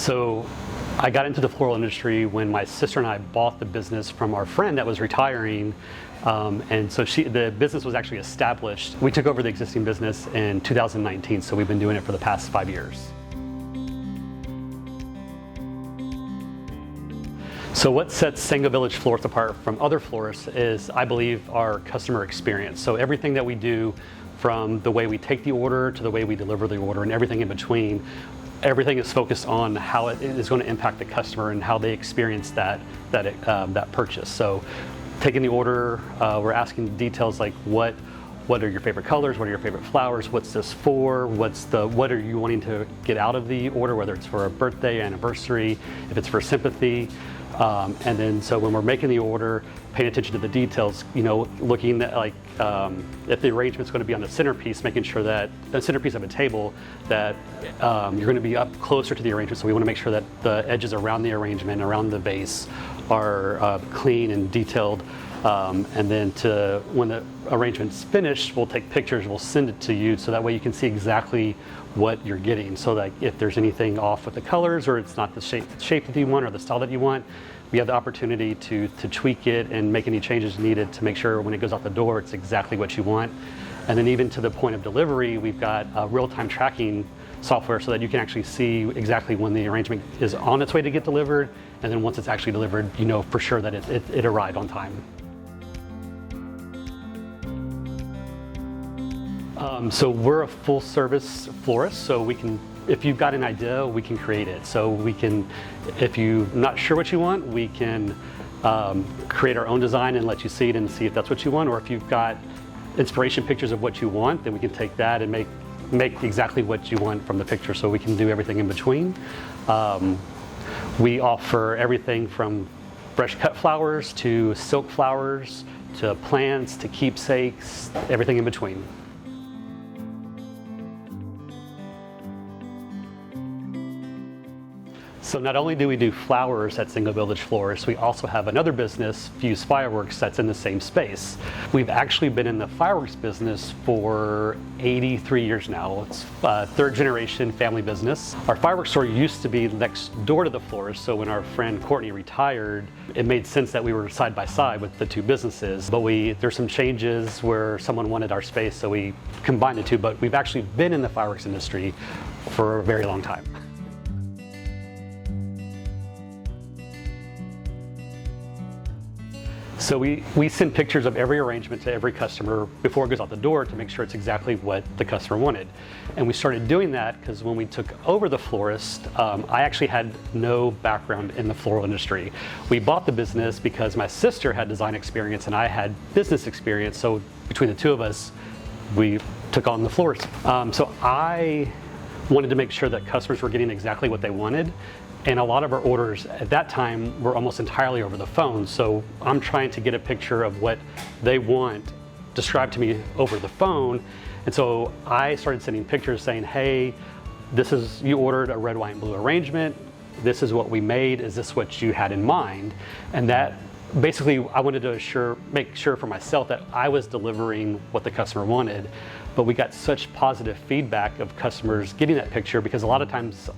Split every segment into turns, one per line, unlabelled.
So I got into the floral industry when my sister and I bought the business from our friend that was retiring. And so the business was actually established. We took over the existing business in 2019, so we've been doing it for the past 5 years. So what sets Sango Village Florist apart from other florists is, I believe, our customer experience. So everything that we do, from the way we take the order to the way we deliver the order and everything in between, everything is focused on how it is going to impact the customer and how they experience that purchase. So taking the order, we're asking details like what are your favorite colors, what are your favorite flowers, what's this for, what are you wanting to get out of the order, whether it's for a birthday, anniversary, if it's for sympathy. And then so when we're making the order, paying attention to the details, looking at like if the arrangement's going to be on the centerpiece, making sure that the centerpiece of a table, that you're going to be up closer to the arrangement. So we want to make sure that the edges around the arrangement, around the vase, are clean and detailed. And then when the arrangement's finished, we'll take pictures, we'll send it to you, so that way you can see exactly what you're getting. So that if there's anything off with the colors, or it's not the shape that you want or the style that you want, we have the opportunity to tweak it and make any changes needed to make sure when it goes out the door, it's exactly what you want. And then even to the point of delivery, we've got real-time tracking software so that you can actually see exactly when the arrangement is on its way to get delivered, and then once it's actually delivered, you know for sure that it arrived on time. So we're a full-service florist, so we can, if you've got an idea, we can create it. So we can, if you're not sure what you want, we can create our own design and let you see it and see if that's what you want. Or if you've got inspiration pictures of what you want, then we can take that and make exactly what you want from the picture, so we can do everything in between. We offer everything from fresh cut flowers to silk flowers to plants to keepsakes, everything in between. So not only do we do flowers at Sango Village Florist, we also have another business, Fuse Fireworks, that's in the same space. We've actually been in the fireworks business for 83 years now. It's a third generation family business. Our fireworks store used to be next door to the florist, so when our friend Courtney retired, it made sense that we were side by side with the two businesses. But there's some changes where someone wanted our space, so we combined the two, but we've actually been in the fireworks industry for a very long time. So we send pictures of every arrangement to every customer before it goes out the door to make sure it's exactly what the customer wanted. And we started doing that because when we took over the florist, I actually had no background in the floral industry. We bought the business because my sister had design experience and I had business experience. So between the two of us, we took on the florist. So I wanted to make sure that customers were getting exactly what they wanted. And a lot of our orders at that time were almost entirely over the phone. So I'm trying to get a picture of what they want described to me over the phone. And so I started sending pictures saying, hey, you ordered a red, white, and blue arrangement. This is what we made. Is this what you had in mind? And that basically, I wanted to make sure for myself that I was delivering what the customer wanted. But we got such positive feedback of customers getting that picture, because a lot of times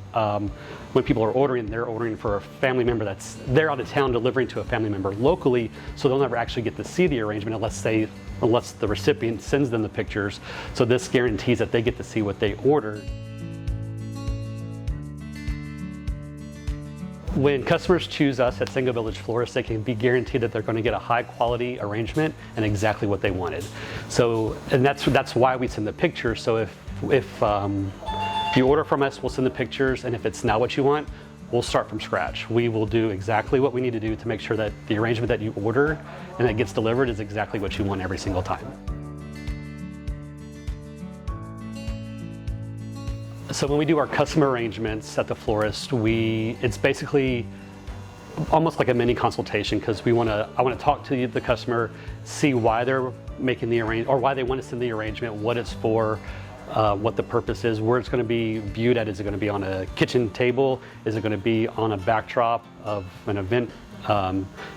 when people are ordering, they're ordering for a family member they're out of town delivering to a family member locally, so they'll never actually get to see the arrangement unless the recipient sends them the pictures. So this guarantees that they get to see what they ordered. When customers choose us at Sango Village Florist, they can be guaranteed that they're going to get a high quality arrangement and exactly what they wanted. So, and that's why we send the pictures. So if you order from us, we'll send the pictures, and if it's not what you want, we'll start from scratch. We will do exactly what we need to do to make sure that the arrangement that you ordered and that gets delivered is exactly what you want every single time. So when we do our custom arrangements at the florist, it's basically almost like a mini consultation, because I want to talk to the customer, see why they're making the arrangement, or why they want to send the arrangement, what it's for, what the purpose is, where it's going to be viewed at. Is it going to be on a kitchen table? Is it going to be on a backdrop of an event?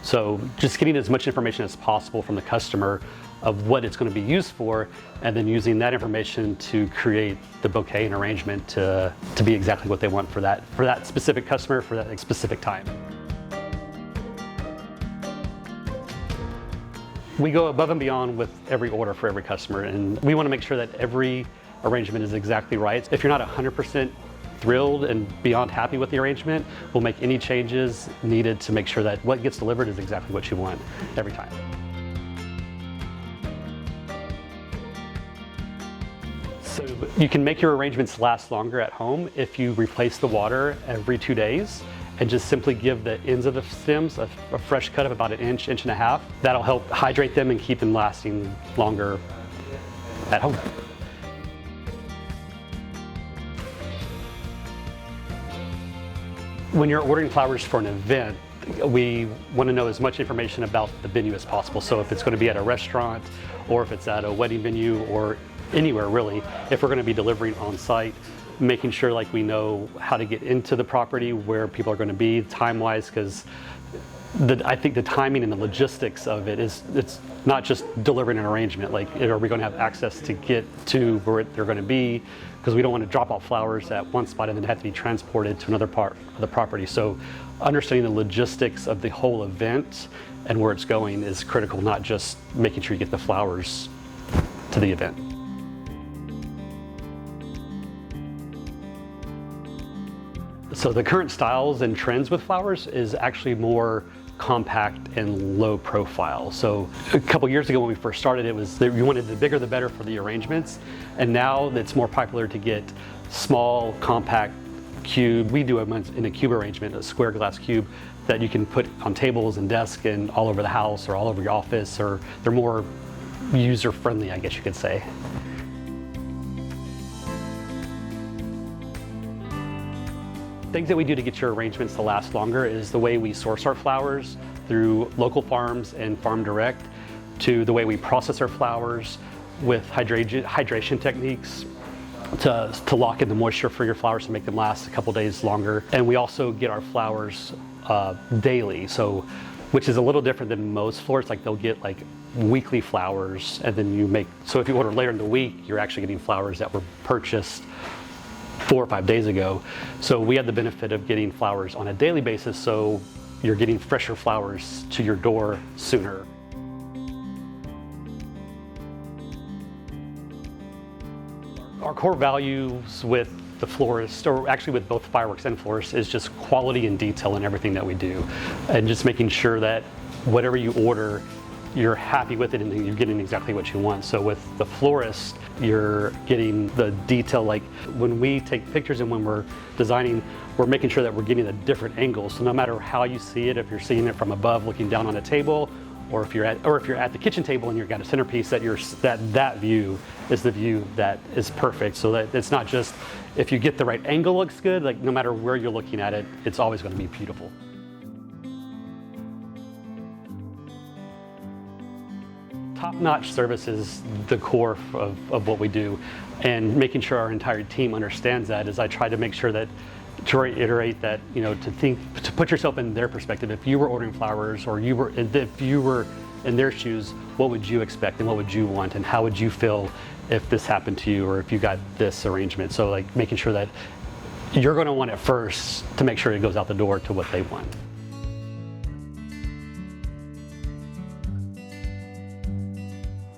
So just getting as much information as possible from the customer of what it's going to be used for, and then using that information to create the bouquet and arrangement to be exactly what they want for that specific customer for that specific time. We go above and beyond with every order for every customer, and we want to make sure that every arrangement is exactly right. If you're not 100% thrilled and beyond happy with the arrangement, we'll make any changes needed to make sure that what gets delivered is exactly what you want every time. So you can make your arrangements last longer at home if you replace the water every 2 days and just simply give the ends of the stems a fresh cut of about an inch, inch and a half. That'll help hydrate them and keep them lasting longer at home. When you're ordering flowers for an event, we want to know as much information about the venue as possible. So if it's going to be at a restaurant, or if it's at a wedding venue, or anywhere really, if we're going to be delivering on site, making sure like we know how to get into the property, where people are going to be time-wise, because I think the timing and the logistics of it it's not just delivering an arrangement. Like, are we going to have access to get to where they're going to be? Because we don't want to drop off flowers at one spot and then have to be transported to another part of the property. So understanding the logistics of the whole event and where it's going is critical, not just making sure you get the flowers to the event. So the current styles and trends with flowers is actually more compact and low profile. So a couple years ago when we first started, it was that we wanted the bigger the better for the arrangements, and now it's more popular to get small, compact cube. We do them in a cube arrangement, a square glass cube that you can put on tables and desks and all over the house or all over your office, or they're more user-friendly, I guess you could say. Things that we do to get your arrangements to last longer is the way we source our flowers through local farms and farm direct, to the way we process our flowers with hydration techniques to lock in the moisture for your flowers to make them last a couple days longer. And we also get our flowers daily, so which is a little different than most florists. Like, they'll get like weekly flowers, and then so if you order later in the week, you're actually getting flowers that were purchased 4 or 5 days ago. So we had the benefit of getting flowers on a daily basis, so you're getting fresher flowers to your door sooner. Our core values with the florist, or actually with both fireworks and florists, is just quality and detail in everything that we do, and just making sure that whatever you order, you're happy with it and you're getting exactly what you want. So with the florist, you're getting the detail. Like, when we take pictures and when we're designing, we're making sure that we're getting the different angles. So no matter how you see it, if you're seeing it from above looking down on a table, or if you're at the kitchen table and you've got a centerpiece, that view is the view that is perfect. So that it's not just, if you get the right angle, looks good. Like, no matter where you're looking at it, it's always going to be beautiful. Top-notch service is the core of what we do, and making sure our entire team understands that, is I try to make sure that, to reiterate that, to put yourself in their perspective. If you were ordering flowers, or if you were in their shoes, what would you expect and what would you want, and how would you feel if this happened to you, or if you got this arrangement? So like, making sure that you're going to want it first to make sure it goes out the door to what they want.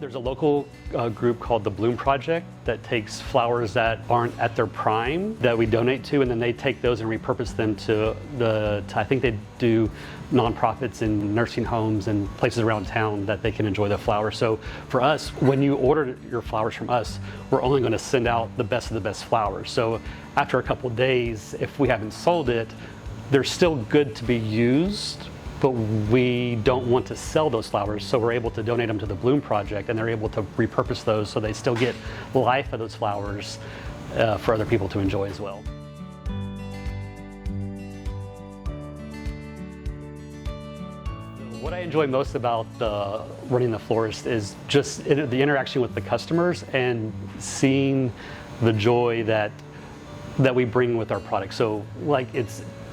There's a local group called the Bloom Project that takes flowers that aren't at their prime that we donate to, and then they take those and repurpose them to I think they do nonprofits in nursing homes and places around town that they can enjoy the flowers. So for us, when you order your flowers from us, we're only going to send out the best of the best flowers. So after a couple of days, if we haven't sold it, they're still good to be used, but we don't want to sell those flowers, so we're able to donate them to the Bloom Project, and they're able to repurpose those so they still get life of those flowers for other people to enjoy as well. What I enjoy most about running the florist is just the interaction with the customers and seeing the joy that we bring with our product. So like,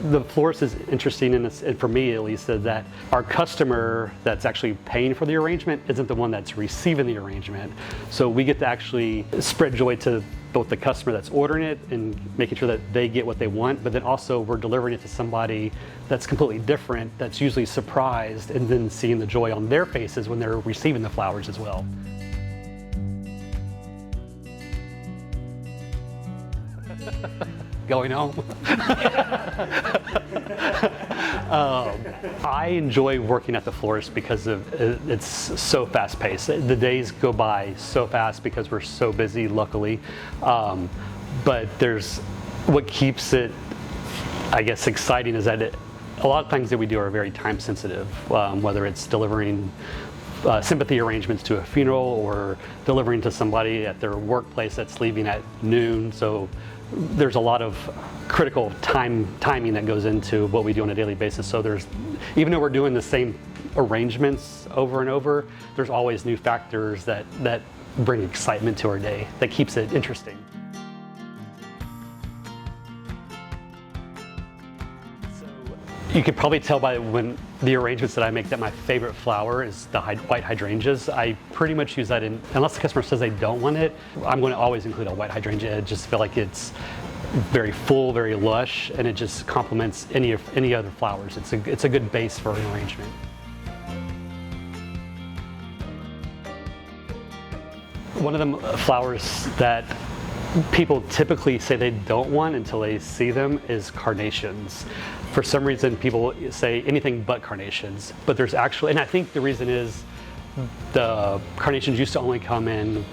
the florist is interesting in this, and for me at least, is that our customer that's actually paying for the arrangement isn't the one that's receiving the arrangement. So we get to actually spread joy to both the customer that's ordering it and making sure that they get what they want, but then also we're delivering it to somebody that's completely different, that's usually surprised, and then seeing the joy on their faces when they're receiving the flowers as well. Going home. I enjoy working at the florist because it's so fast paced. The days go by so fast because we're so busy, luckily. But what keeps it, I guess, exciting is that a lot of things that we do are very time sensitive, whether it's delivering sympathy arrangements to a funeral or delivering to somebody at their workplace that's leaving at noon. So there's a lot of critical timing that goes into what we do on a daily basis. So even though we're doing the same arrangements over and over, there's always new factors that bring excitement to our day, that keeps it interesting. You could probably tell by the arrangements that I make that my favorite flower is the white hydrangeas. I pretty much use that unless the customer says they don't want it, I'm going to always include a white hydrangea. I just feel like it's very full, very lush, and it just complements any other flowers. It's a good base for an arrangement. One of the flowers that people typically say they don't want until they see them is carnations. For some reason, people say anything but carnations, but there's actually, and I think the reason is the carnations used to only come in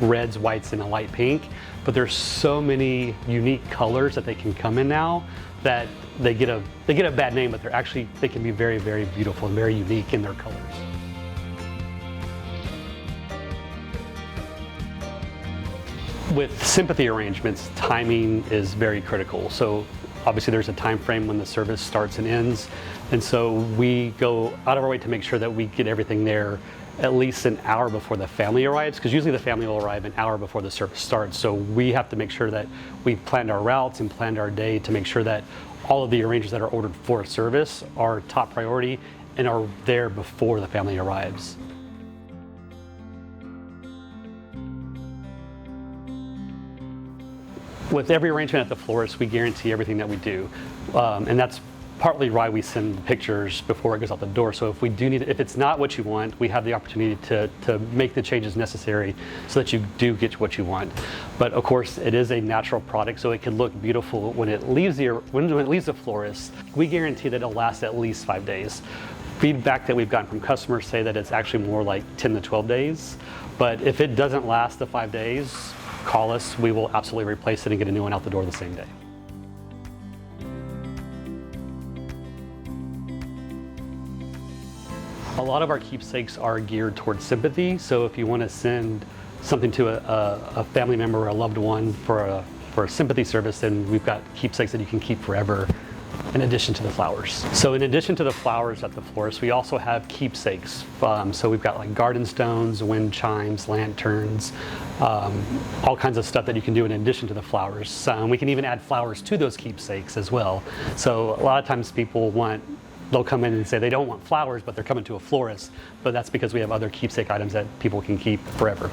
reds, whites, and a light pink, but there's so many unique colors that they can come in now that they get a bad name, but they can be very, very beautiful and very unique in their colors. With sympathy arrangements, timing is very critical. So obviously there's a time frame when the service starts and ends, and so we go out of our way to make sure that we get everything there at least an hour before the family arrives, because usually the family will arrive an hour before the service starts. So we have to make sure that we planned our routes and planned our day to make sure that all of the arrangements that are ordered for a service are top priority and are there before the family arrives. With every arrangement at the florist, we guarantee everything that we do, and that's partly why we send pictures before it goes out the door. So if it's not what you want, we have the opportunity to make the changes necessary so that you do get what you want. But of course, it is a natural product, so it can look beautiful when it leaves the florist. We guarantee that it'll last at least 5 days. Feedback that we've gotten from customers say that it's actually more like 10 to 12 days. But if it doesn't last the 5 days, call us. We will absolutely replace it and get a new one out the door the same day. A lot of our keepsakes are geared towards sympathy. So if you want to send something to a family member or a loved one for a sympathy service, then we've got keepsakes that you can keep forever in addition to the flowers. So in addition to the flowers at the florist, we also have keepsakes. So we've got like garden stones, wind chimes, lanterns, all kinds of stuff that you can do in addition to the flowers. We can even add flowers to those keepsakes as well. So a lot of times they'll come in and say they don't want flowers, but they're coming to a florist. But that's because we have other keepsake items that people can keep forever.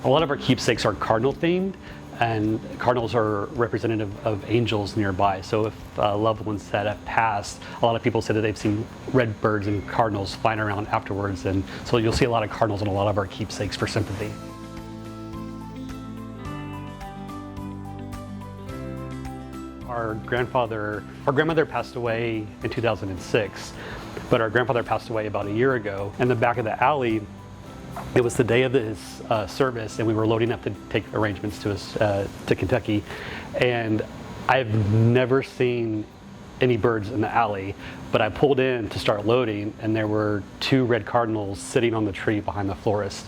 A lot of our keepsakes are cardinal-themed, and cardinals are representative of angels nearby. So if loved ones that have passed, a lot of people say that they've seen red birds and cardinals flying around afterwards, and so you'll see a lot of cardinals in a lot of our keepsakes for sympathy. Our grandmother passed away in 2006, but our grandfather passed away about a year ago. In the back of the alley, it was the day of his service, and we were loading up to take arrangements to Kentucky, and I've never seen any birds in the alley, but I pulled in to start loading, and there were 2 red cardinals sitting on the tree behind the florist.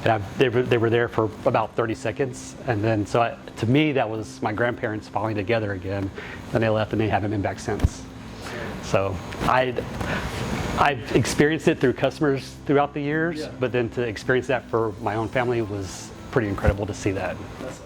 And they were there for about 30 seconds, and then to me that was my grandparents falling together again. Then they left, and they haven't been back since. So I've experienced it through customers throughout the years, but then to experience that for my own family was pretty incredible to see that.
That's